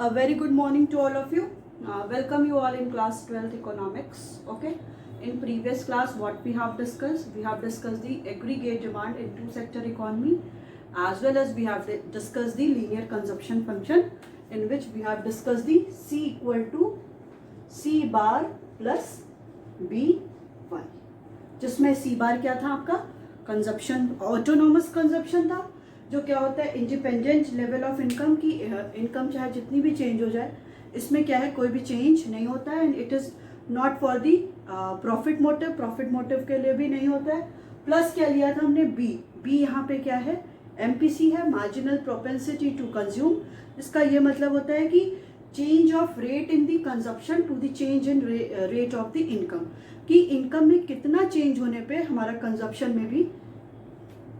A very good morning to all of you. Welcome you all in class 12th economics. Okay. In previous class, what we have discussed? We have discussed the aggregate demand in two-sector economy, as well as we have discussed the linear consumption function, in which we have discussed the C equal to C bar plus B1, जिसमें C bar क्या था आपका? Consumption, autonomous consumption था, जो क्या होता है independent level of income की इनकम चाहे जितनी भी चेंज हो जाए, इसमें क्या है कोई भी चेंज नहीं होता है, and it is not for the profit motive के लिए भी नहीं होता है. प्लस क्या लिया था हमने? बी यहाँ पे क्या है? एमपीसी है, मार्जिनल प्रोपेंसिटी टू कंज्यूम. इसका ये मतलब होता है कि change of rate in the consumption to the change in rate of the income, कि इनकम में कितना चेंज होने पे हमारा कंजप्शन में भी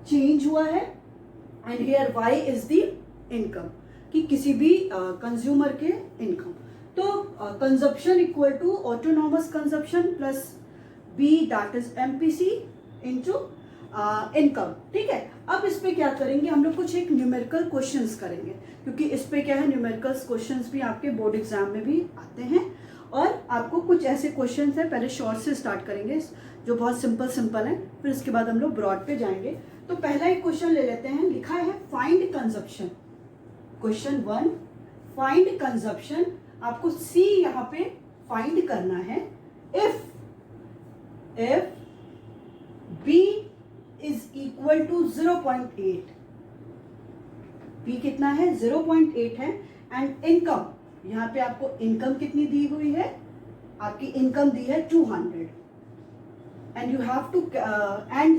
चेंज हुआ है. And here Y is the income, कि किसी भी कंज्यूमर के इनकम. तो consumption equal to autonomous consumption plus B, that is MPC into income. ठीक है. अब इस पे क्या करेंगे हम लोग? कुछ एक न्यूमेरिकल क्वेश्चंस करेंगे, क्योंकि इस पे क्या है, न्यूमेरिकल क्वेश्चंस भी आपके बोर्ड एग्जाम में भी आते हैं. और आपको कुछ ऐसे क्वेश्चंस हैं, पहले शॉर्ट से स्टार्ट करेंगे जो बहुत सिंपल है, फिर इसके बाद हम लोग ब्रॉड पे जाएंगे. तो पहला एक क्वेश्चन ले लेते हैं. लिखा है find consumption. Question 1, find consumption. आपको सी यहाँ पे फाइंड करना है. If B is equal to 0.8, B कितना है? 0.8 है. एंड इनकम, यहाँ पे आपको इनकम कितनी दी हुई है? आपकी इनकम दी है 200. And you have to and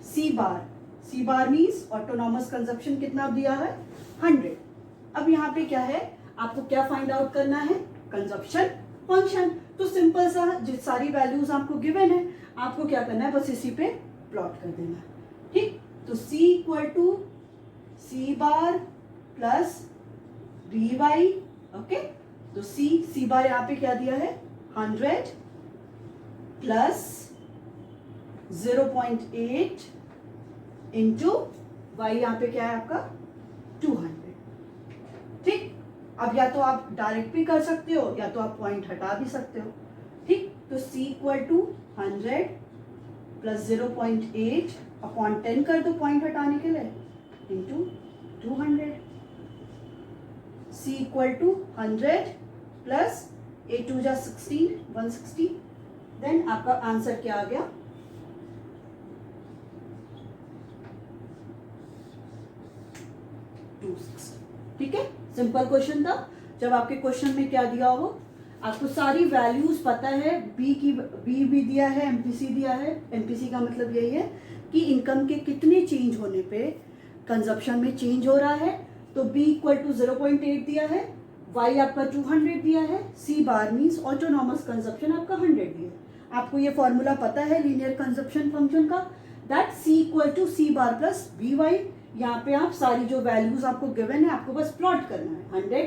C bar means autonomous consumption कितना दिया है? 100. अब यहाँ पे क्या है, आपको क्या फाइंड आउट करना है? Consumption function. तो सिंपल सा, जिस सारी वैल्यूज आपको गिवन है, आपको क्या करना है? बस इसी पे प्लॉट कर देना है. ठीक. तो C equal to C bar plus B Y. Okay. तो C बार यहाँ पे क्या दिया है? 100 प्लस 0.8 इंटू वाई, यहाँ पे क्या है आपका? 200. ठीक. अब या तो आप डायरेक्ट भी कर सकते हो, या तो आप पॉइंट हटा भी सकते हो. ठीक. तो C equal to 100 plus 0.8 upon 10 कर दो पॉइंट हटाने के लिए, into 200. C equal to 100 plus 8 2 जा 16, 160. देन आपका आंसर क्या आ गया? 260. ठीक है. सिंपल क्वेश्चन था. जब आपके क्वेश्चन में क्या दिया हो, आपको सारी वैल्यूज पता है. बी भी दिया है, एमपीसी दिया है. एमपीसी का मतलब यही है कि इनकम के कितने चेंज होने पे कंजप्शन में चेंज हो रहा है. तो बी इक्वल टू 0.8 दिया है, वाई आपका 200 दिया है, C bar means autonomous consumption आपका 100 दिया है. आपको ये फॉर्मूला पता है लीनियर कंजप्शन फंक्शन का, that C equal to C bar plus B Y. यहाँ पे आप सारी जो वैल्यूज आपको गिवन है, आपको बस प्लॉट करना है. 100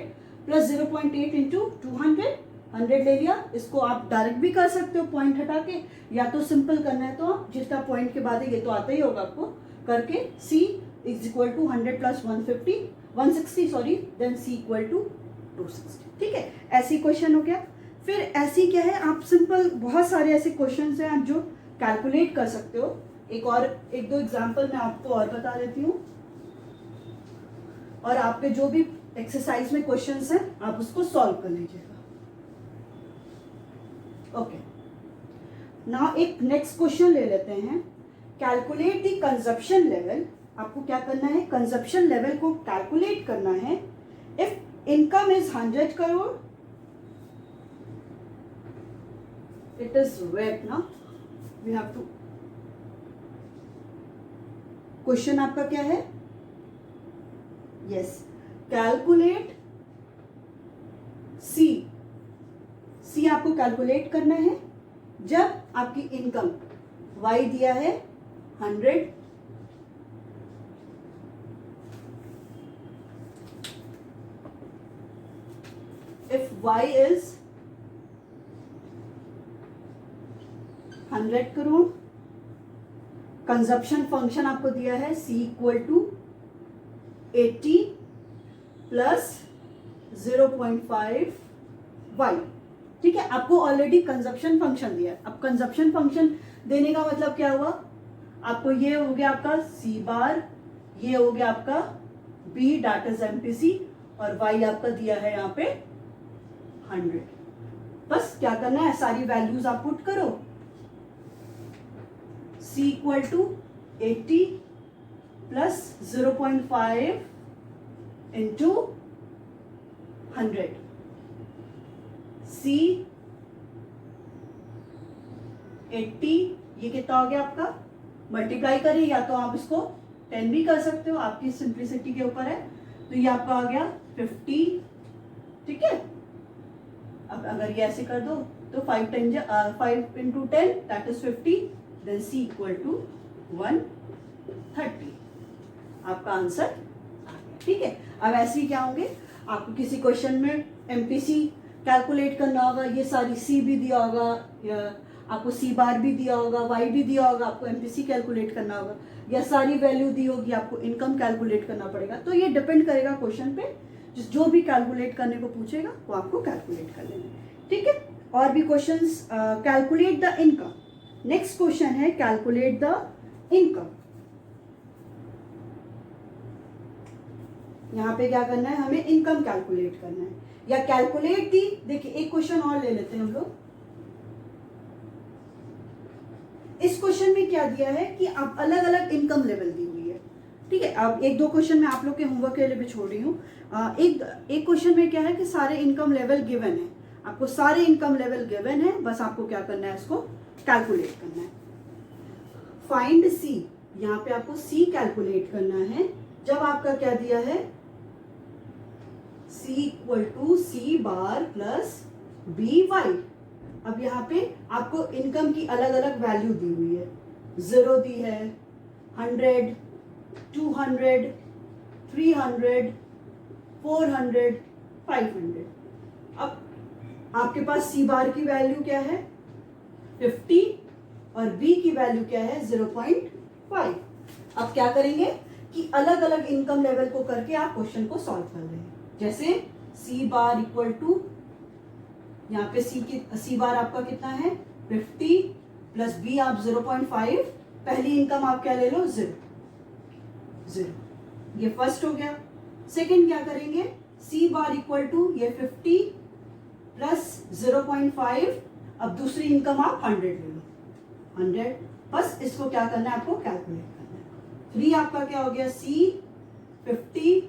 प्लस 0.8 इंटू 200, 100 ले लिया. इसको आप डायरेक्ट भी कर सकते हो पॉइंट हटा के, या तो सिंपल करना है तो आप जितना पॉइंट के बाद है, ये तो आता ही होगा आपको करके. C is equal to 100 plus 160 sorry, then C equal to 260. ठीक है. ऐसी क्वेश्चन हो गया. फिर ऐसी क्या है, आप सिंपल बहुत सारे ऐसे क्वेश्चन हैं आप जो कैलकुलेट कर सकते हो. एक दो एग्जाम्पल मैं आपको और बता देती हूँ, और आपके जो भी एक्सरसाइज में क्वेश्चंस हैं आप उसको सॉल्व कर लीजिएगा. ओके. नाउ एक नेक्स्ट क्वेश्चन ले लेते हैं. Calculate the consumption level. आपको क्या करना है? कंजप्शन लेवल को कैलकुलेट करना है. If income is 100 crore, it is wait ना, वी हैव टू. क्वेश्चन आपका क्या है? यस, कैलकुलेट सी आपको कैलकुलेट करना है जब आपकी इनकम वाई दिया है 100, if Y is 100 crore. Consumption function आपको दिया है C equal to 80 plus 0.5 y। ठीक है, आपको ऑलरेडी कंजप्शन फंक्शन दिया है। अब कंजप्शन फंक्शन देने का मतलब क्या हुआ, आपको ये हो गया आपका सी बार, ये हो गया आपका बी दैट इज एमपीसी, और y आपका दिया है यहाँ पे 100। बस क्या करना है, सारी वैल्यूज आप पुट करो। c equal to 80 plus 0.5 into 100। c 80, ये कितना हो गया आपका, मल्टीप्लाई करिए, या तो आप इसको 10 भी कर सकते हो, आपकी सिंप्लिसिटी के ऊपर है। तो ये आपका आ गया 50। ठीक है, अब अगर ये ऐसे कर दो तो 5 into 10 that is 50, then c equal to 130। आपका आंसर आ गया। ठीक है, अब ऐसे ही क्या होंगे, आपको किसी क्वेश्चन में एमपीसी कैलकुलेट करना होगा, ये सारी सी भी दिया होगा, या आपको सी बार भी दिया होगा, वाई भी दिया होगा, आपको एमपीसी कैलकुलेट करना होगा, या सारी वैल्यू दी होगी, आपको इनकम कैलकुलेट करना पड़ेगा। तो ये डिपेंड करेगा क्वेश्चन पे, जो भी कैलकुलेट करने को पूछेगा वो आपको कैलकुलेट कर लेना। ठीक है, और भी questions, calculate the income. Next question है कैलकुलेट द इनकम। यहाँ पे क्या करना है, हमें इनकम कैलकुलेट करना है, या कैलकुलेट दी। देखिए एक क्वेश्चन और ले लेते हैं हम लोग। इस क्वेश्चन में क्या दिया है कि आप अलग अलग इनकम लेवल दी हुई है। ठीक है, अब एक दो क्वेश्चन मैं आप लोग के होमवर्क के लिए भी छोड़ रही हूँ। एक क्वेश्चन में क्या है कि सारे इनकम लेवल गिवन है, आपको सारे इनकम लेवल गिवन है, बस आपको क्या करना है, इसको कैलकुलेट करना है। फाइंड सी, यहाँ पे आपको सी कैलकुलेट करना है। जब आपका क्या दिया है, c equal to C bar plus B Y. अब यहाँ पे आपको इनकम की अलग अलग वैल्यू दी हुई है, 0 दी है, 100, 200, 300, 400, 500। अब आपके पास सी बार की वैल्यू क्या है, 50, और बी की वैल्यू क्या है, 0.5। अब क्या करेंगे कि अलग अलग इनकम लेवल को करके आप क्वेश्चन को सॉल्व कर रहे हैं। जैसे सी बार इक्वल टू, यहाँ पे सी बार आपका कितना है, 50, प्लस बी आप 0.5, पहली इनकम आप क्या ले लो, 0। ये फर्स्ट हो गया। सेकंड क्या करेंगे, सी बार इक्वल टू ये 50 प्लस 0.5, अब दूसरी इनकम आप 100 ले लो, 100। बस इसको क्या करना है, आपको कैलकुलेट करना है। 3 आपका क्या हो गया, सी 50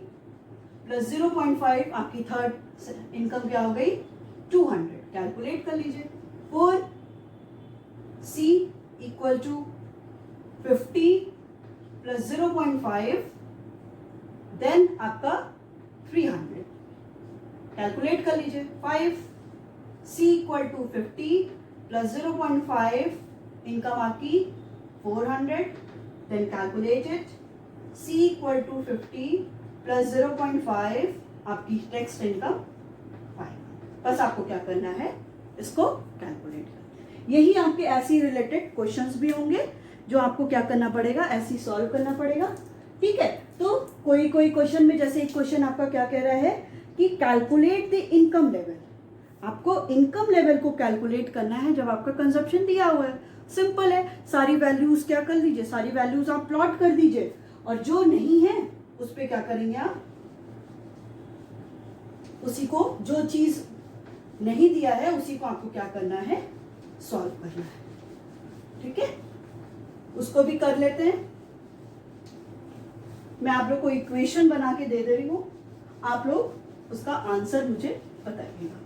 प्लस 0.5, आपकी थर्ड इनकम क्या हो गई, 200। कैलकुलेट कर लीजिए। 4 C equal to 50 plus 0.5, then आपका 300। कैलकुलेट कर लीजिए। 5 C equal to 50 plus 0.5, income आपकी 400, then calculate it. C equal to 50 plus 0.5, आपकी नेक्स्ट इनकम 5। बस आपको क्या करना है, इसको कैलकुलेट करना। यही आपके ऐसी रिलेटेड क्वेश्चंस भी होंगे जो आपको क्या करना पड़ेगा, ऐसी सॉल्व करना पड़ेगा। ठीक है, तो कोई क्वेश्चन में, जैसे एक क्वेश्चन आपका क्या कह रहा है कि कैलकुलेट द इनकम लेवल। आपको इनकम लेवल को कैलकुलेट करना है जब आपका कंजप्शन दिया हुआ है। सिंपल है, सारी वैल्यूज क्या कर लीजिए, सारी वैल्यूज आप प्लॉट कर दीजिए, और जो नहीं है उस पे क्या करेंगे आप, उसी को, जो चीज नहीं दिया है उसी को आपको क्या करना है, सॉल्व करना है। ठीक है, उसको भी कर लेते हैं। मैं आप लोग को इक्वेशन बना के दे रही हूं, आप लोग उसका आंसर मुझे बताइएगा।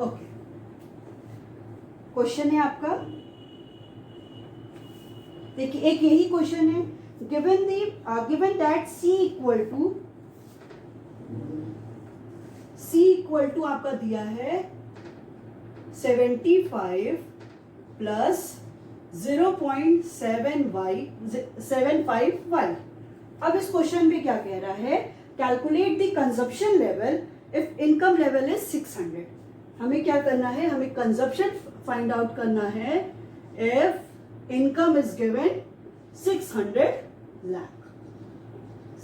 ओके, क्वेश्चन है आपका, देखिए एक यही क्वेश्चन है। Given that c equal to आपका दिया है 75 प्लस 0.75 y। अब इस क्वेश्चन में क्या कह रहा है, calculate the consumption level if income level is 600। हमें क्या करना है, हमें कंजप्शन फाइंड आउट करना है। If income is given 600 lakh.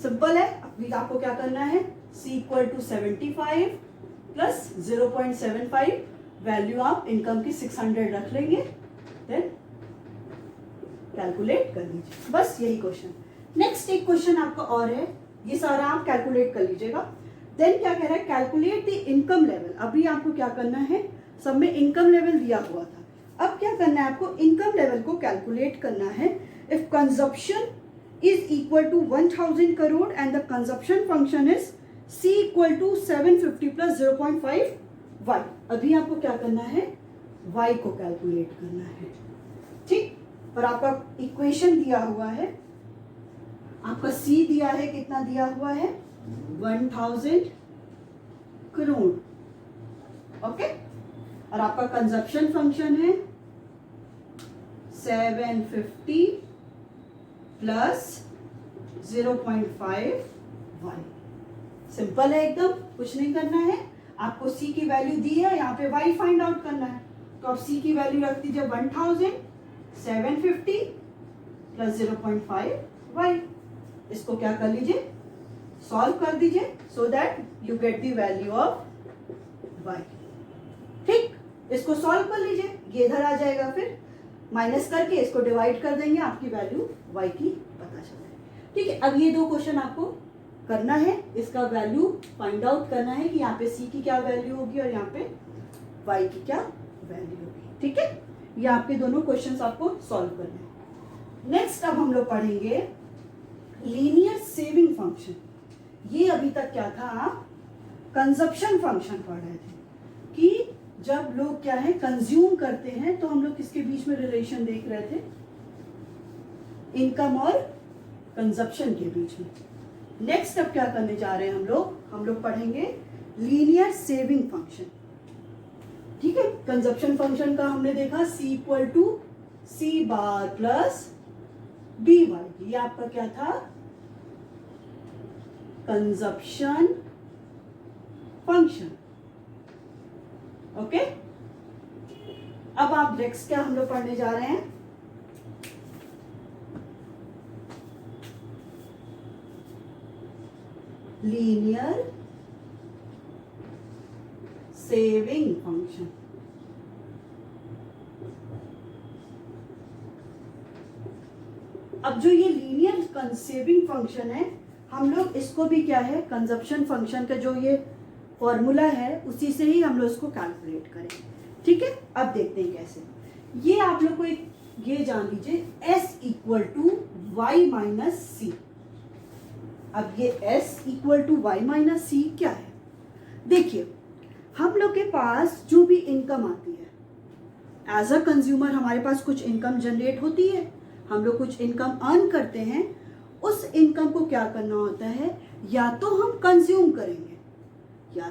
Simple है। अभी आपको क्या करना है, C equal to 75 plus 0.75 value आप इनकम की 600 रख लेंगे, देन कैलकुलेट कर लीजिए। बस यही क्वेश्चन। नेक्स्ट एक क्वेश्चन आपका और है, ये सारा आप कैलकुलेट कर लीजिएगा। देन क्या कह रहा है, कैलकुलेट द इनकम लेवल। अभी आपको क्या करना है, सब में इनकम लेवल दिया हुआ था, अब क्या करना है आपको, इनकम लेवल को कैलकुलेट करना है। If consumption is equal to 1000 crore and the consumption function is C equal to 750 plus 0.5 Y। अभी आपको क्या करना है, Y को कैलकुलेट करना है, ठीक। और आपका इक्वेशन दिया हुआ है, आपका C दिया है, कितना दिया हुआ है, 1000 करोड़, ओके। और आपका कंजप्शन फंक्शन है 750 प्लस 0.5 Y। सिंपल है एकदम, कुछ नहीं करना है। आपको C की वैल्यू दी है, यहाँ पे Y फाइंड आउट करना है, तो आप C की वैल्यू रख दीजिए 1000 750 प्लस 0.5 Y। इसको क्या कर लीजिए, सॉल्व कर दीजिए, so that you get the value of Y, ठीक। इसको सॉल्व कर लीजिए, ये इधर आ जाएगा, फिर माइनस करके इसको डिवाइड कर देंगे, आपकी वैल्यू Y की पता चल जाएगी, ठीक है। अब ये दो क्वेश्चन आपको करना है, इसका वैल्यू फाइंड आउट करना है कि यहाँ पे C की क्या वैल्यू होगी और यहाँ पे Y की क्या वैल्यू होगी, ठीक है। ये आपके दोनों क्वेश्चंस आपको सॉल्व करने हैं। नेक्स्ट अब हम लोग पढ़ेंगे लीनियर सेविंग फंक्शन। ये अभी तक क्या था, आप कंजप्शन फंक्शन पढ़ रहे थे कि जब लोग क्या है कंज्यूम करते हैं तो हम लोग किसके बीच में रिलेशन देख रहे थे, इनकम और कंजप्शन के बीच में। नेक्स्ट अब क्या करने जा रहे हैं हम लोग पढ़ेंगे लीनियर सेविंग फंक्शन, ठीक है। कंजप्शन फंक्शन का हमने देखा C equal to C bar plus BY, ये आपका क्या था, कंजप्शन फंक्शन, ओके। अब आप नेक्स्ट क्या हम लोग पढ़ने जा रहे हैं, लीनियर सेविंग फंक्शन। अब जो ये लीनियर सेविंग फंक्शन है, हम लोग इसको भी क्या है, कंजप्शन फंक्शन का जो ये फॉर्मूला है उसी से ही हम लोग इसको कैलकुलेट करेंगे, ठीक है। अब देखते हैं कैसे। ये आप लोग को एक ये जान लीजिए, S equal to Y minus C। अब ये S equal to Y minus C क्या है, देखिए हम लोग के पास जो भी इनकम आती है एज अ कंज्यूमर, हमारे पास कुछ इनकम जनरेट होती है, हम लोग कुछ इनकम अर्न करते हैं, उस इनकम को क्या करना होता है, या तो हम कंज्यूम करेंगे, या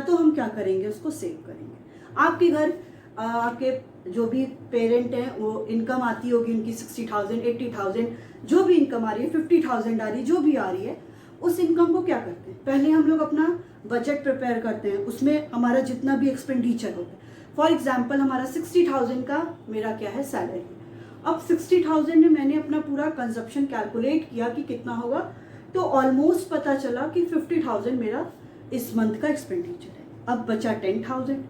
तो हम क्या करेंगे, उसको सेव करेंगे। आपके घर आपके जो भी पेरेंट हैं वो इनकम आती होगी उनकी 60,000 80,000, जो भी इनकम आ रही है, 50,000 आ रही है, जो भी आ रही है, उस इनकम को क्या करते हैं, पहले हम लोग अपना बजट प्रिपेयर करते हैं, उसमें हमारा जितना भी एक्सपेंडिचर होता है। फॉर एग्जाम्पल हमारा 60,000 का मेरा क्या है सैलरी, अब 60,000 में मैंने अपना पूरा कंजप्शन कैलकुलेट किया कि कितना होगा, तो ऑलमोस्ट पता चला कि 50,000 मेरा इस मंथ का एक्सपेंडिचर है। अब बचा 10,000।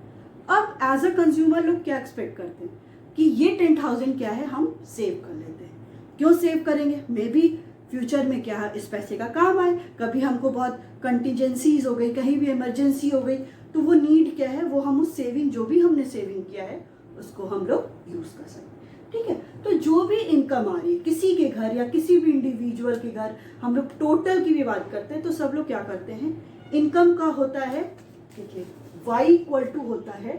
अब एज अ कंज्यूमर लोग क्या एक्सपेक्ट करते हैं कि ये 10,000 क्या है, हम सेव कर लेते हैं। क्यों सेव करेंगे, मे बी फ्यूचर में क्या है इस पैसे का काम आए, कभी हमको बहुत कंटिजेंसीज हो गई, कहीं भी इमरजेंसी हो गई, तो वो नीड क्या है, वो हम उस सेविंग जो भी हमने सेविंग किया है उसको हम लोग यूज कर सकते हैं, ठीक है। तो जो भी इनकम आ रही है किसी के घर या किसी भी इंडिविजुअल के घर, हम लोग टोटल की भी बात करते हैं, तो सब लोग क्या करते हैं, इनकम का होता है, देखिए Y इक्वल टू होता है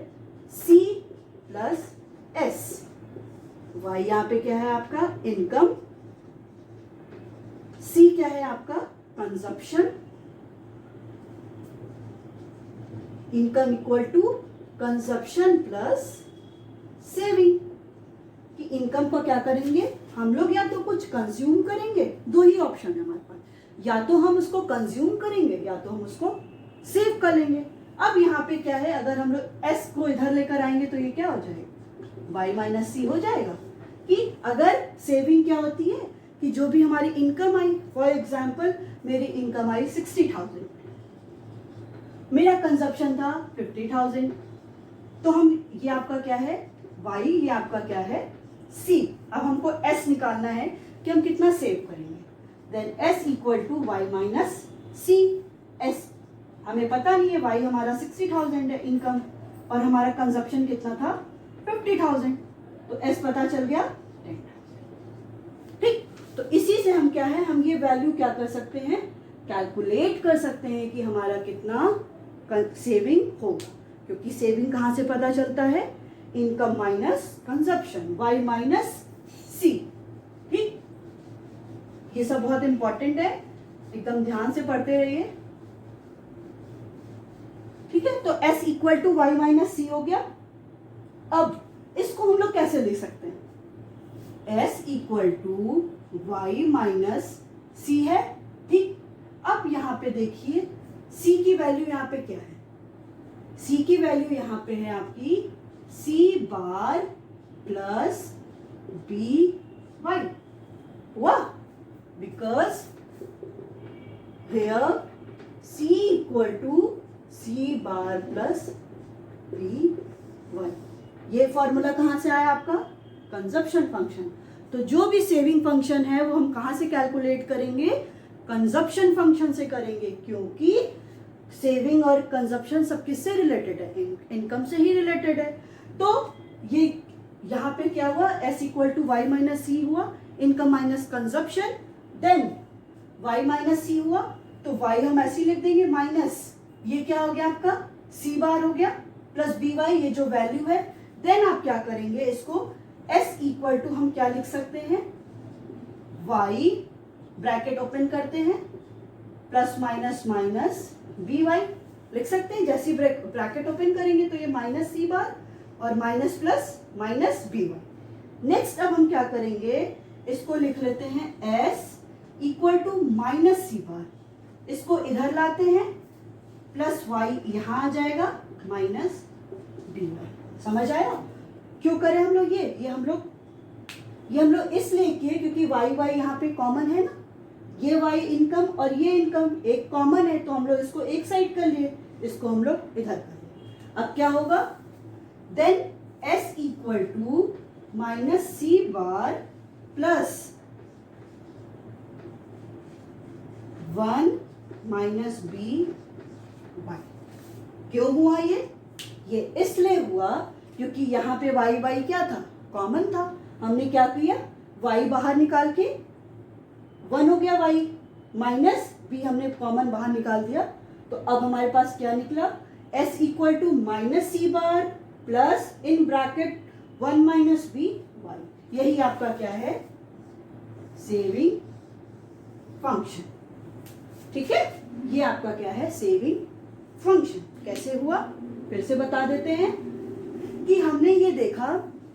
C प्लस S। Y यहाँ पे क्या है आपका इनकम, C क्या है आपका consumption, income equal to consumption plus saving. कि इनकम को क्या करेंगे हम लोग, या तो कुछ कंज्यूम करेंगे, दो ही ऑप्शन है हमारे पास, या तो हम उसको कंज्यूम करेंगे या तो हम उसको सेव कर लेंगे। अब यहाँ पे क्या है, अगर हम लोग S को इधर लेकर आएंगे तो ये क्या हो जाएगा, y माइनस सी हो जाएगा। कि अगर सेविंग क्या होती है कि जो भी हमारी इनकम आई, फॉर एग्जाम्पल मेरी इनकम आई 60,000, मेरा कंजप्शन था 50,000, तो हम ये आपका क्या है y, ये आपका क्या है c। अब हमको s निकालना है कि हम कितना सेव करेंगे। Then s equal to y minus c। s हमें पता नहीं है, y हमारा 60,000 है इनकम और हमारा कंजप्शन कितना था 50,000, तो s पता चल गया 10,000। ठीक, तो इसी से हम क्या है, हम ये वैल्यू क्या कर सकते हैं, कैलकुलेट कर सकते हैं कि हमारा कितना सेविंग होगा। क्योंकि सेविंग कहाँ से पता चलता है, income minus consumption, y minus c। ठीक, ये सब बहुत इंपॉर्टेंट है, एकदम ध्यान से पढ़ते रहिए। ठीक है, तो s equal to y minus C हो गया। अब इसको हम लोग कैसे लिख सकते हैं, s equal to y minus C है। ठीक, अब यहां पे देखिए c की वैल्यू यहां पे क्या है, c की वैल्यू यहां पे है आपकी c bar plus B Y हुआ, because here c equal to c bar plus B Y. ये फॉर्मूला कहां से आया आपका, कंजप्शन फंक्शन। तो जो भी सेविंग फंक्शन है वो हम कहां से कैलकुलेट करेंगे, कंजप्शन फंक्शन से करेंगे, क्योंकि सेविंग और कंजप्शन सब किससे रिलेटेड है, इनकम से ही रिलेटेड है। तो ये यहाँ पे क्या हुआ, s equal to Y minus C हुआ, income minus consumption, then y minus C हुआ, तो y हम ऐसे ही लिख देंगे माइनस, ये क्या हो गया आपका c बार हो गया, प्लस बी वाई, ये जो वैल्यू है। देन आप क्या करेंगे, इसको s इक्वल टू हम क्या लिख सकते हैं, y ब्रैकेट ओपन करते हैं plus minus minus B Y लिख सकते हैं। जैसे ब्रैकेट ओपन करेंगे तो ये माइनस सी बार और minus plus minus B Y. Next अब हम क्या करेंगे, इसको लिख लेते हैं s equal to minus C bar, इसको इधर लाते हैं, प्लस y यहां आ जाएगा माइनस डी वाई। समझ आया क्यों करें हम लोग ये हम लोग इसलिए किए क्योंकि y यहाँ पे कॉमन है ना, ये y इनकम और ये इनकम एक कॉमन है, तो हम लोग इसको एक साइड कर लिए, इसको हम लोग इधर कर लिए। अब क्या होगा, then s equal to minus C bar plus 1 minus B Y. क्यों हुआ ये इसलिए हुआ क्योंकि यहाँ पे y क्या था, कॉमन था। हमने क्या किया, y बाहर निकाल के 1 हो गया y, माइनस b हमने कॉमन बाहर निकाल दिया, तो अब हमारे पास क्या निकला, s equal to minus C bar plus in bracket 1 minus B Y. यही आपका क्या है, सेविंग फंक्शन। ठीक है, ये आपका क्या है, सेविंग फंक्शन। कैसे हुआ फिर से बता देते हैं कि हमने ये देखा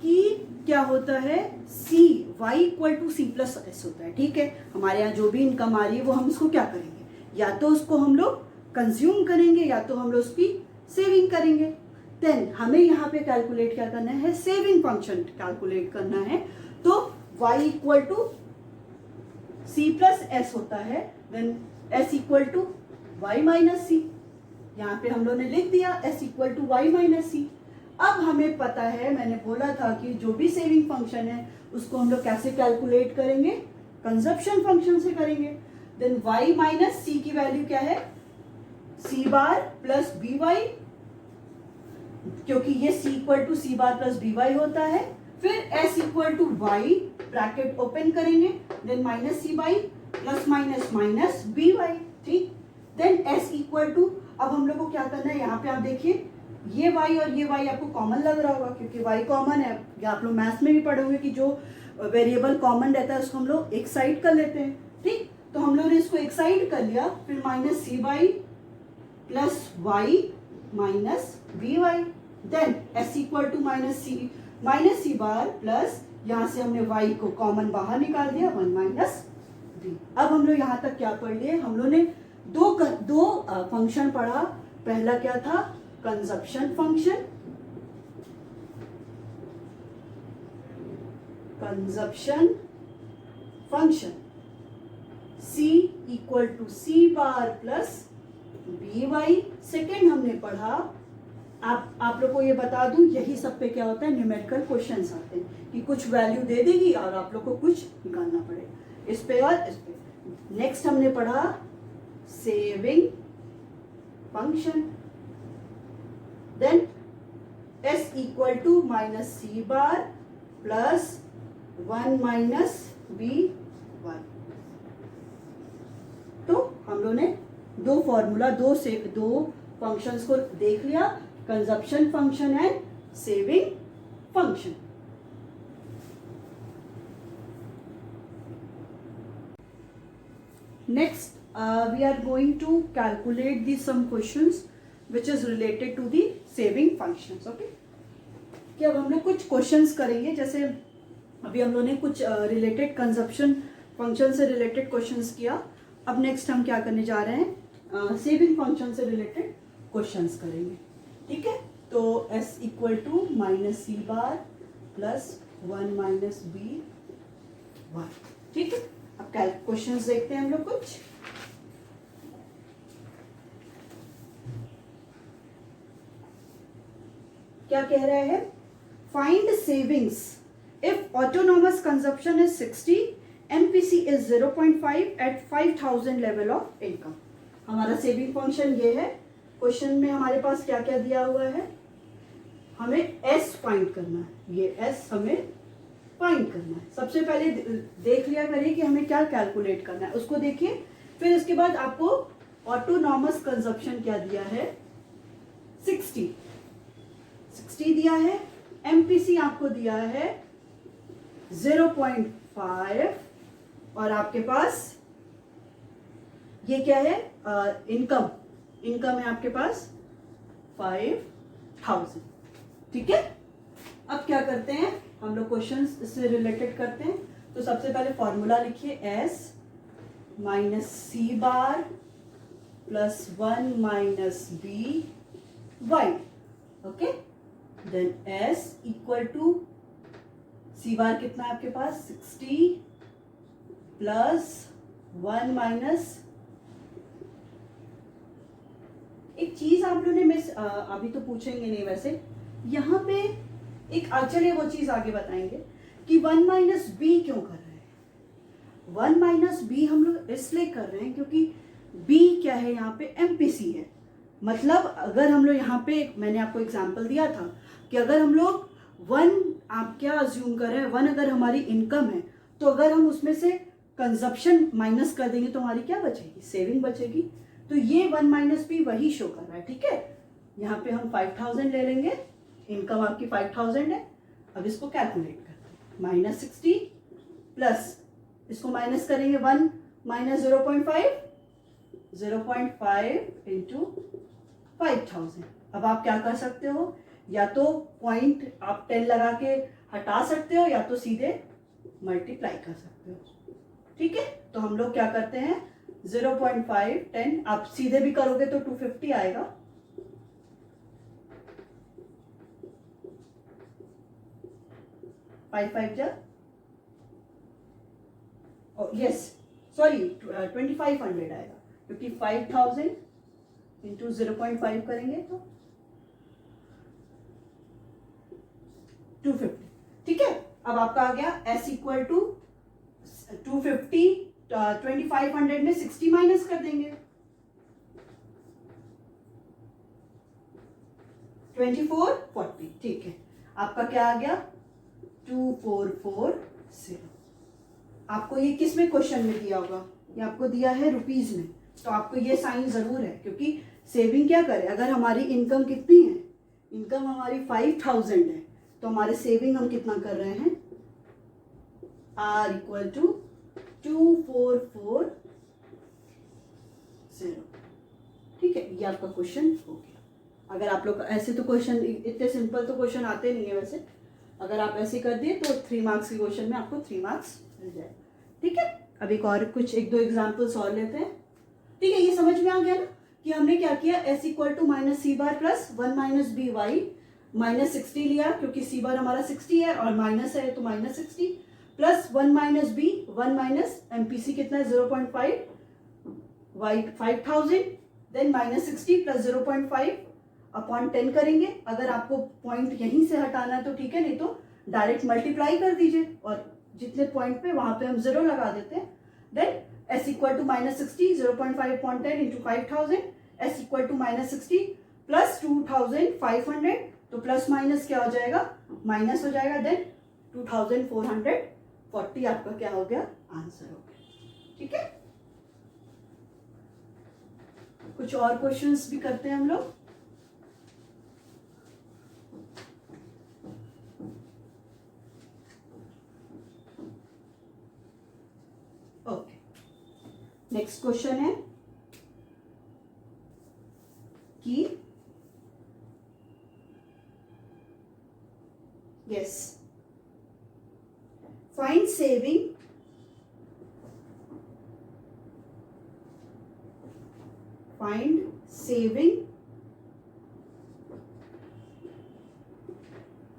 कि क्या होता है, c y equal to C plus S होता है। ठीक है, हमारे यहाँ जो भी इनकम आ रही है वो हम इसको क्या करेंगे, या तो उसको हम लोग कंज्यूम करेंगे या तो हम लोग उसकी सेविंग करेंगे। देन हमें यहाँ पे कैलकुलेट क्या करना है, सेविंग फंक्शन कैलकुलेट करना है। तो y equal to C plus S होता है, then s equal to Y minus C, यहाँ पे हम लोगों ने लिख दिया s equal to Y minus C. अब हमें पता है, मैंने बोला था कि जो भी सेविंग फंक्शन है उसको हम लोग कैसे कैलकुलेट करेंगे, कंजप्शन फंक्शन से करेंगे। देन y माइनस सी की वैल्यू क्या है, c bar plus B Y, क्योंकि ये c equal to C bar plus B Y होता है। फिर s equal to Y bracket open करेंगे, then minus C by plus minus minus B Y. ठीक, देन s इक्वल टू, अब हम लोग को क्या करना है, यहाँ पे आप देखिए ये y और ये y आपको कॉमन लग रहा होगा क्योंकि y कॉमन है, या आप लोग मैथ्स में भी पढ़े होंगे कि जो वेरिएबल कॉमन रहता है उसको हम लोग एक साइड कर लेते हैं। ठीक, तो हम लोगों ने इसको एक साइड कर लिया, फिर minus C by plus y minus B y, then s equal to minus C bar plus, यहाँ से हमने y को कॉमन बाहर निकाल दिया 1 माइनस बी। अब हम लोग यहाँ तक क्या पढ़ लिए, हम लोग ने दो फंक्शन पढ़ा। पहला क्या था, consumption function, consumption function C equal to C bar plus BY। Second हमने पढ़ा, आप लोग को ये बता दूं, यही सब पे क्या होता है, न्यूमेरिकल क्वेश्चंस आते हैं कि कुछ वैल्यू दे देगी और आप लोग को कुछ निकालना पड़ेगा इस पे और इस पे। नेक्स्ट हमने पढ़ा saving function, then S equal to minus C bar plus 1 minus BY। तो हम लोगों ने दो फॉर्मूला दो फंक्शंस को देख लिया, consumption function and saving function. Next, we are going to calculate the some questions which is related to the saving functions. Okay? कि अब हम लोग कुछ क्वेश्चंस करेंगे, जैसे अभी हम लोगों ने कुछ रिलेटेड कंजप्शन फंक्शन से रिलेटेड क्वेश्चंस किया। अब नेक्स्ट हम क्या करने जा रहे हैं, सेविंग फंक्शन से रिलेटेड क्वेश्चंस करेंगे। ठीक है, तो S equal to minus C bar plus 1 minus BY। ठीक है, अब क्वेश्चंस देखते हैं हम लोग कुछ। क्या कह रहा है, find savings if autonomous consumption is 60, MPC is 0.5 at 5000 level of income. हमारा सेविंग फंक्शन ये है। क्वेश्चन में हमारे पास क्या क्या दिया हुआ है, हमें S फाइंड करना है, ये S हमें फाइंड करना है। सबसे पहले देख लिया करिए कि हमें क्या कैलकुलेट करना है, उसको देखिए। फिर उसके बाद आपको ऑटोनॉमस कंजप्शन क्या दिया है, 60 दिया है। MPC आपको दिया है 0.5 और आपके पास ये क्या है, इनकम है आपके पास 5000। ठीक है, अब क्या करते हैं हम लोग, क्वेश्चन से रिलेटेड करते हैं। तो सबसे पहले फॉर्मूला लिखिए, S minus C bar plus 1 minus BY। Okay, then S equal to C bar कितना है आपके पास 60 प्लस 1 माइनस। एक चीज आप लोगों ने मिस, अभी तो पूछेंगे नहीं वैसे, यहाँ पे एक चलिए वो चीज आगे बताएंगे कि 1 माइनस B क्यों कर रहे हैं। 1 माइनस B हम लोग इसलिए कर रहे हैं क्योंकि B क्या है, यहाँ पे MPC है। मतलब अगर हम लोग यहाँ पे, मैंने आपको एग्जांपल दिया था कि अगर हम लोग 1, आप क्या अज्यूम कर रहे हैं, 1 अगर हमारी इनकम है, तो अगर हम उसमें से कंजप्शन माइनस कर देंगे तो हमारी क्या बचेगी, सेविंग बचेगी। तो ये 1 माइनस B वही शो कर रहा है। ठीक है, यहाँ पे हम 5000 ले लेंगे, इनकम आपकी 5000 है। अब इसको कैलकुलेट करते हैं, माइनस 60 प्लस इसको माइनस करेंगे 1 माइनस 0.5 इंटू 5000। अब आप क्या कर सकते हो, या तो पॉइंट आप 10 लगा के हटा सकते हो या तो सीधे मल्टीप्लाई कर सकते हो। ठीक है, तो हम लोग क्या करते हैं, 0.5 10, आप सीधे भी करोगे तो 250 आएगा। 5 जा, यस सॉरी 2500 आएगा, क्योंकि 5000 इंटू 0.5 करेंगे तो 250। ठीक है, अब आपका आ गया S इक्वल टू 250, 2500 में 60 माइनस कर देंगे, 2440। ठीक है, आपका क्या आ गया 2440। आपको ये किस में क्वेश्चन में दिया होगा, ये आपको दिया है रुपीज में, तो आपको ये साइन जरूर है, क्योंकि सेविंग क्या करे, अगर हमारी इनकम कितनी है, इनकम हमारी 5000 है, तो हमारे सेविंग हम कितना कर रहे हैं, R इक्वल टू 2440। ठीक है, ये आपका क्वेश्चन हो गया। अगर आप लोग ऐसे, तो क्वेश्चन इतने सिंपल तो क्वेश्चन आते नहीं है वैसे, अगर आप ऐसे कर दिए तो 3 मार्क्स के क्वेश्चन में आपको 3 मार्क्स मिल जाए। ठीक है, अब एक और कुछ 1-2 एग्जाम्पल्स और लेते हैं। ठीक है, ये समझ में आ गया ना कि हमने क्या किया, S equal to minus C bar plus 1 minus BY, minus 60 लिया क्योंकि सी बार हमारा 60 है और माइनस है तो minus 60, plus 1 minus b, 1 minus MPC कितना है 0.5, y 5000, then minus 60 plus 0.5 upon 10 करेंगे। अगर आपको पॉइंट यहीं से हटाना है तो ठीक है, नहीं तो डायरेक्ट मल्टीप्लाई कर दीजिए और जितने पॉइंट पे वहां पे हम 0 लगा देते हैं। Then s equal to minus 60, 0.5 upon 10 into 5000, s equal to minus 60 plus 2500, तो प्लस माइनस क्या हो जाएगा, माइनस हो जाएगा। देन 2440 आपका क्या हो गया, आंसर हो गया। ठीक है, कुछ और क्वेश्चंस भी करते हैं हम लोग। ओके, नेक्स्ट क्वेश्चन है कि yes, find saving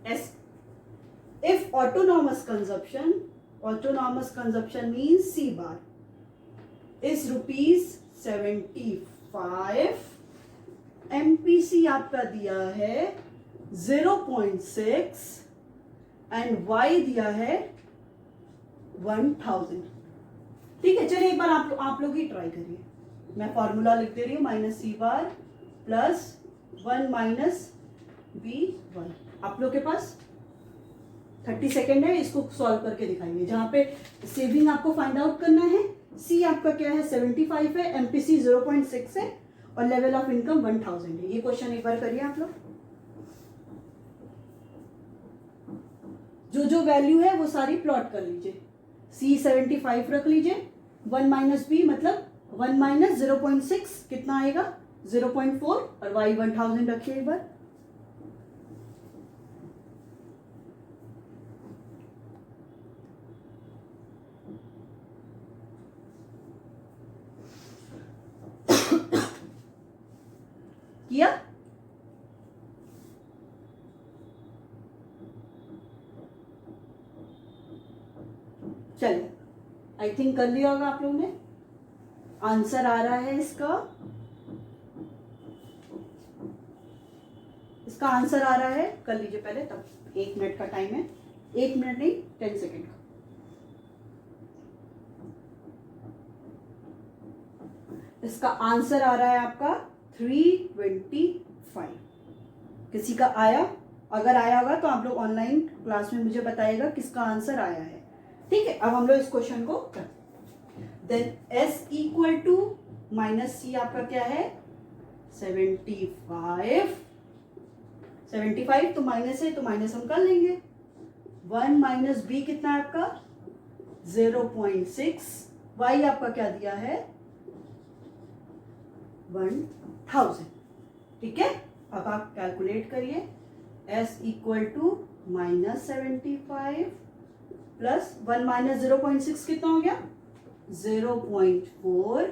as if autonomous consumption means C bar is rupees 75, MPC आपका दिया है 0.6 एंड Y दिया है 1000। ठीक है, चलिए एक बार आप लोग ही ट्राई करिए। मैं फॉर्मूला लिख दे रही हूँ, माइनस सी बार प्लस 1 माइनस बी 1। आप लोग के पास 30 सेकेंड है, इसको सॉल्व करके दिखाइए। जहां पे सेविंग आपको फाइंड आउट करना है, सी आपका क्या है 75 है, एमपीसी 0.6 है और लेवल ऑफ इनकम 1000 है। ये क्वेश्चन एक बार करिए आप लोग। जो जो वैल्यू है वो सारी प्लॉट कर लीजिए। सी 75 रख लीजिए, 1 माइनस बी मतलब 1 माइनस 0.6 कितना आएगा 0.4 और y 1000 रखिए एक बार। किया? चलिए, आई थिंक कर लिया होगा आप लोगों ने। आंसर आ रहा है इसका आंसर आ रहा है, कर लीजिए पहले, तब 1 मिनट का टाइम है। 1 मिनट नहीं, 10 सेकेंड का। इसका आंसर आ रहा है आपका 325। किसी का आया? अगर आया होगा तो आप लोग ऑनलाइन क्लास में मुझे बताइएगा किसका आंसर आया है। ठीक है, अब हम लोग इस क्वेश्चन को करते हैं। Then s equal to minus C आपका क्या है 75 तो माइनस है, तो माइनस हम कर लेंगे। 1 माइनस बी कितना है आपका 0.6, y आपका क्या दिया है 1000। ठीक है, अब आप कैलकुलेट करिए। s equal to minus 75 plus 1 minus 0.6 कितना हो गया 0.4,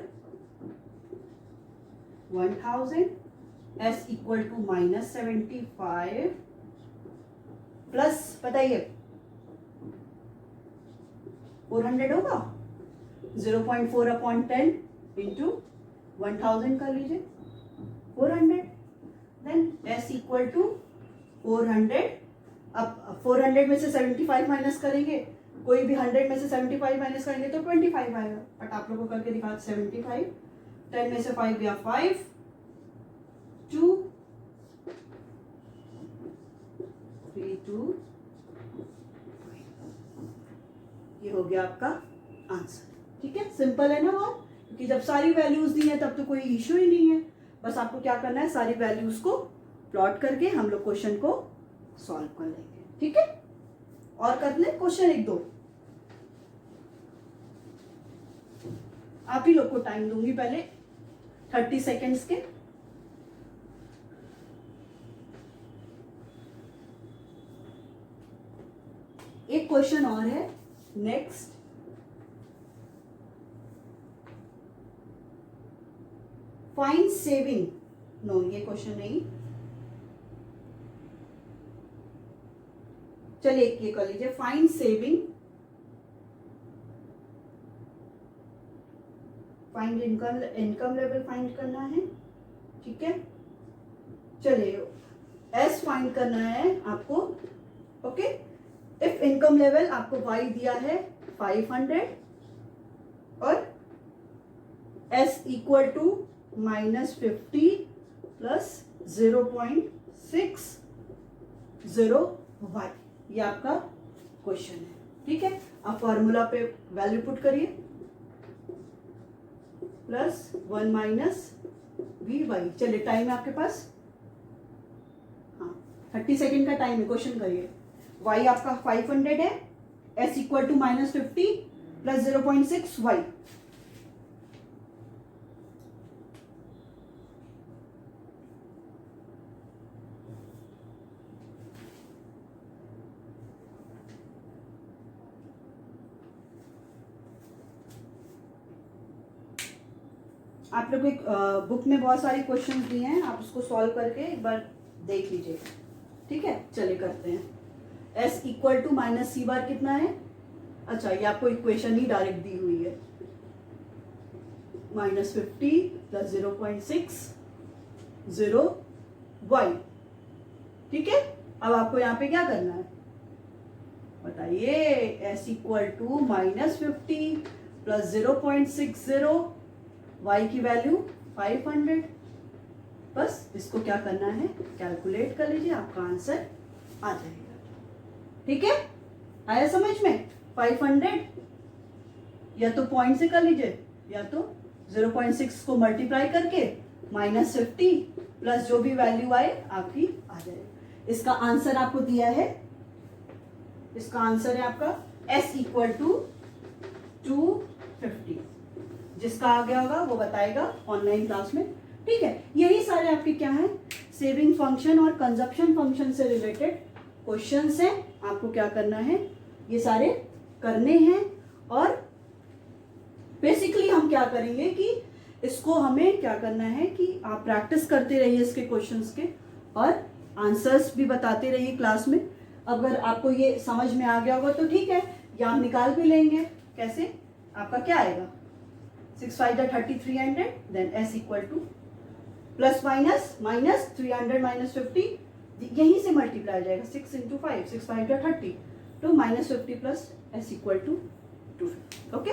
1000। s equal to minus 75 plus बताइए 400 होगा 0.4 अपॉन 10 इंटू 1000 कर लीजिए 400। Then s equal to 400। अब 400 में से 75 माइनस करेंगे, कोई भी 100 में से 75 माइनस करेंगे तो 25 आएगा। बट आप लोगों को करके दिखा 75, 10 में से 5 गया 5, 2, 3, 2, ये हो गया आपका आंसर। ठीक है, सिंपल है ना बहुत, क्योंकि जब सारी वैल्यूज दी है तब तो कोई इश्यू ही नहीं है। बस आपको क्या करना है, सारी वैल्यूज को प्लॉट करके हम लोग क्वेश्चन को सॉल्व कर लेंगे। ठीक है, और कर ले क्वेश्चन 1-2। आप ही लोग को टाइम दूंगी पहले 30 सेकेंड्स के। एक क्वेश्चन और है नेक्स्ट। फाइंड सेविंग, नो ये क्वेश्चन नहीं, चलिए ये कर लीजिए। Find saving find income level find करना है, ठीक है। चलिए एस फाइंड करना है आपको, ओके। इफ इनकम लेवल आपको वाई दिया है 500 और s equal to -50 plus 0.60 y, ये आपका क्वेश्चन है, ठीक है। आप फॉर्मूला पे वैल्यू पुट करिए, प्लस 1 माइनस वी वाई। चलिए टाइम है आपके पास, हाँ 30 सेकेंड का टाइम है, क्वेश्चन करिए। वाई आपका 500 है, s equal to -50 plus 0.6 y. आप लोग एक बुक में बहुत सारी क्वेश्चंस दिए हैं, आप उसको सॉल्व करके एक बार देख लीजिएगा, ठीक है। चलिए करते हैं। S equal to minus C bar कितना है, अच्छा ये आपको इक्वेशन ही डायरेक्ट दी हुई है, -50 प्लस 0.60 वाई, ठीक है। अब आपको यहाँ पे क्या करना है बताइए, s equal to -50 plus 0.60 y की वैल्यू 500, बस इसको क्या करना है कैलकुलेट कर लीजिए, आपका आंसर आ जाएगा, ठीक है। आया समझ में? 500 या तो पॉइंट से कर लीजिए या तो 0.6 को मल्टीप्लाई करके -50 प्लस जो भी वैल्यू आए आपकी आ जाएगी। इसका आंसर आपको दिया है, इसका आंसर है आपका s इक्वल टू 250। जिसका आ गया होगा वो बताएगा ऑनलाइन क्लास में, ठीक है। यही सारे आपके क्या है सेविंग फंक्शन और कंजप्शन फंक्शन से रिलेटेड क्वेश्चंस हैं। आपको क्या करना है ये सारे करने हैं, और बेसिकली हम क्या करेंगे कि इसको हमें क्या करना है कि आप प्रैक्टिस करते रहिए इसके क्वेश्चंस के, और आंसर्स भी बताते रहिए क्लास में। अगर आपको ये समझ में आ गया होगा तो ठीक है, या हम निकाल भी लेंगे। कैसे? आपका क्या आएगा 6 5 30 300, then s equal to plus minus -300 -50, यहीं से मल्टीप्लाई जाएगा 6 इंटू 5 6 5 30 तो -50 plus s equal to 250। Okay,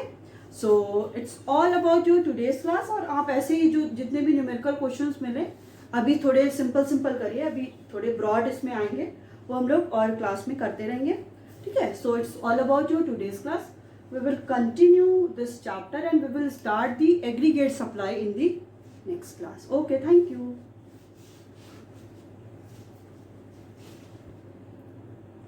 so it's all about your today's class. और आप ऐसे ही जो जितने भी न्यूमेरिकल क्वेश्चंस मिले अभी थोड़े सिंपल करिए, अभी थोड़े ब्रॉड इसमें आएंगे, वो हम लोग और क्लास में करते रहेंगे, ठीक है। सो it's all about your today's class. We will continue this chapter and we will start the aggregate supply in the next class. Okay, thank you.